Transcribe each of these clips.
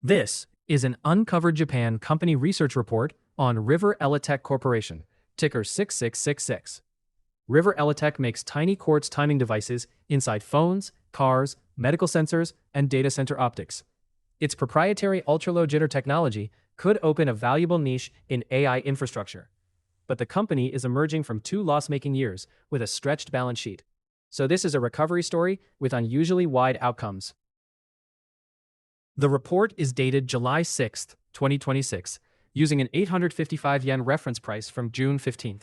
This is an Uncovered Japan company research report on River ELETEC Corporation, ticker 6666. River ELETEC makes tiny quartz timing devices inside phones, cars, medical sensors, and data center optics. Its proprietary ultra-low jitter technology could open a valuable niche in AI infrastructure. But the company is emerging from 2 loss-making years with a stretched balance sheet. So this is a recovery story with unusually wide outcomes. The report is dated July 6, 2026, using an 855 yen reference price from June 15.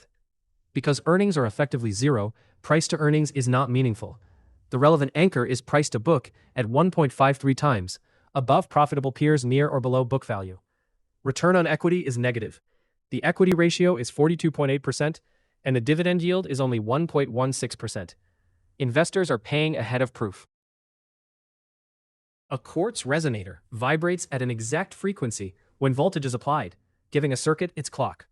Because earnings are effectively zero, price to earnings is not meaningful. The relevant anchor is price to book at 1.53 times, above profitable peers near or below book value. Return on equity is negative. The equity ratio is 42.8%, and the dividend yield is only 1.16%. Investors are paying ahead of proof. A quartz resonator vibrates at an exact frequency when voltage is applied, giving a circuit its clock.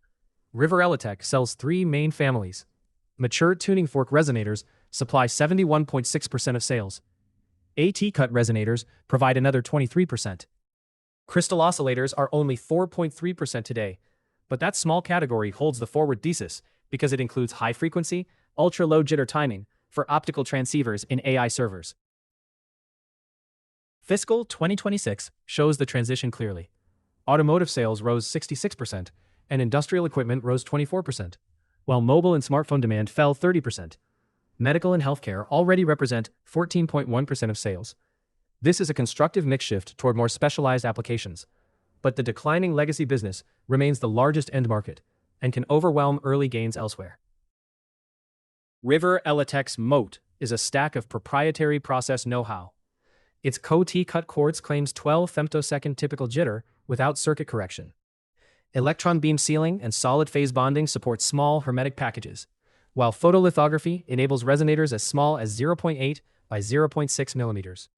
River ELETEC sells 3 main families. Mature tuning fork resonators supply 71.6% of sales. AT-cut resonators provide another 23%. Crystal oscillators are only 4.3% today, but that small category holds the forward thesis because it includes high-frequency, ultra-low jitter timing for optical transceivers in AI servers. Fiscal 2026 shows the transition clearly. Automotive sales rose 66%, and industrial equipment rose 24%, while mobile and smartphone demand fell 30%. Medical and healthcare already represent 14.1% of sales. This is a constructive mix shift toward more specialized applications, but the declining legacy business remains the largest end market and can overwhelm early gains elsewhere. River ELETEC's moat is a stack of proprietary process know-how. Its Co-T-cut quartz claims 12 femtosecond typical jitter without circuit correction. Electron beam sealing and solid phase bonding support small hermetic packages, while photolithography enables resonators as small as 0.8 by 0.6 millimeters.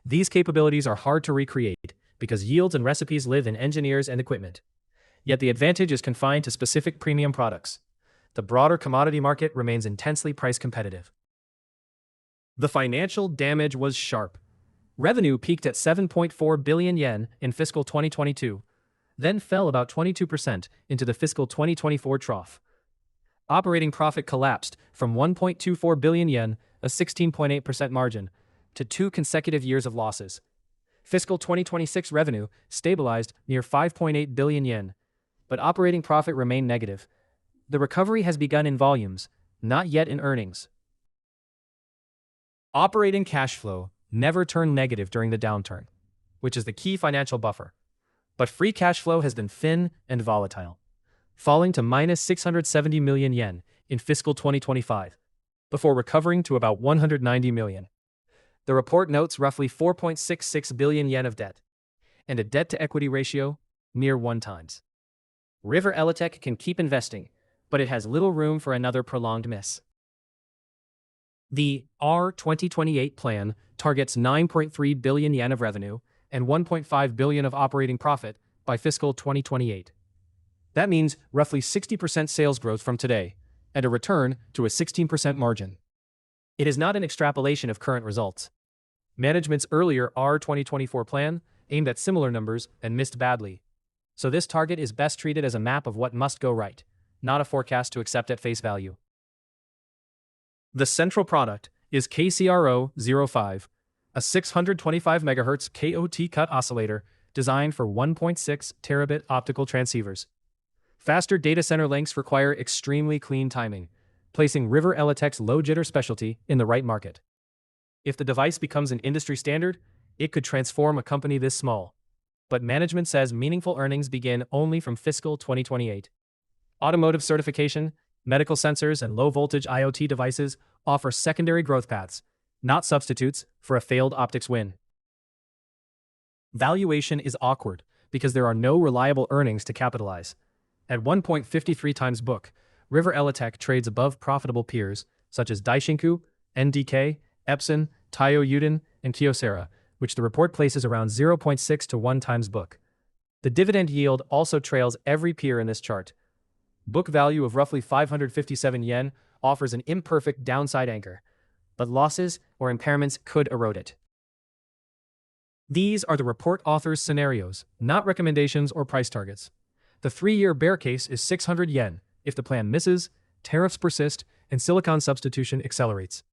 These capabilities are hard to recreate because yields and recipes live in engineers and equipment. Yet the advantage is confined to specific premium products. The broader commodity market remains intensely price competitive. The financial damage was sharp. Revenue peaked at 7.4 billion yen in fiscal 2022, then fell about 22% into the fiscal 2024 trough. Operating profit collapsed from 1.24 billion yen, a 16.8% margin, to 2 consecutive years of losses. Fiscal 2026 revenue stabilized near 5.8 billion yen, but operating profit remained negative. The recovery has begun in volumes, not yet in earnings. Operating cash flow never turned negative during the downturn, which is the key financial buffer. But free cash flow has been thin and volatile, falling to minus 670 million yen in fiscal 2025, before recovering to about 190 million. The report notes roughly 4.66 billion yen of debt, and a debt-to-equity ratio near 1 times. River ELETEC can keep investing, but it has little room for another prolonged miss. The R2028 plan targets 9.3 billion yen of revenue and 1.5 billion of operating profit by fiscal 2028. That means roughly 60% sales growth from today and a return to a 16% margin. It is not an extrapolation of current results. Management's earlier R2024 plan aimed at similar numbers and missed badly. So this target is best treated as a map of what must go right, not a forecast to accept at face value. The central product is KCRO05, a 625 MHz KOT-cut oscillator designed for 1.6 terabit optical transceivers. Faster data center links require extremely clean timing, placing River ELETEC's low jitter specialty in the right market. If the device becomes an industry standard, it could transform a company this small. But management says meaningful earnings begin only from fiscal 2028. Automotive certification, medical sensors, and low-voltage IoT devices offer secondary growth paths, not substitutes for a failed optics win. Valuation is awkward because there are no reliable earnings to capitalize. At 1.53 times book, River ELETEC trades above profitable peers such as Daishinku, NDK, Epson, Taiyo Yuden, and Kyocera, which the report places around 0.6 to 1 times book. The dividend yield also trails every peer in this chart. Book value of roughly 557 yen offers an imperfect downside anchor, but losses or impairments could erode it. These are the report author's scenarios, not recommendations or price targets. The 3-year bear case is 600 yen if the plan misses, tariffs persist, and silicon substitution accelerates.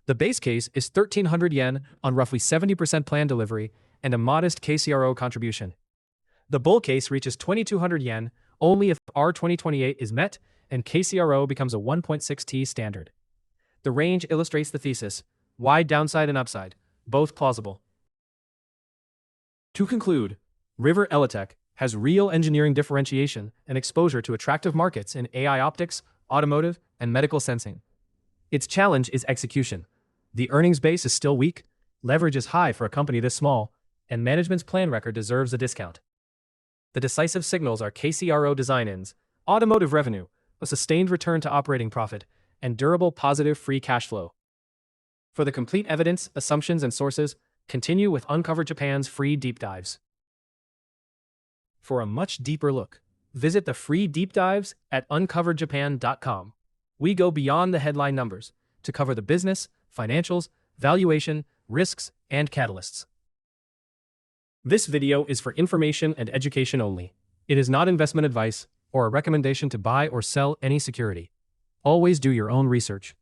The base case is 1,300 yen on roughly 70% plan delivery and a modest KCRO contribution. The bull case reaches 2,200 yen only if R2028 is met and KCRO becomes a 1.6T standard. The range illustrates the thesis: wide downside and upside, both plausible. To conclude, RIVER ELETEC has real engineering differentiation and exposure to attractive markets in AI optics, automotive, and medical sensing. Its challenge is execution. The earnings base is still weak, leverage is high for a company this small, and management's plan record deserves a discount. The decisive signals are KCRO design-ins, automotive revenue, a sustained return to operating profit, and durable positive free cash flow. For the complete evidence, assumptions, and sources, continue with Uncover Japan's free deep dives. For a much deeper look, visit the free deep dives at uncoverjapan.com. We go beyond the headline numbers to cover the business, financials, valuation, risks, and catalysts. This video is for information and education only. It is not investment advice or a recommendation to buy or sell any security. Always do your own research.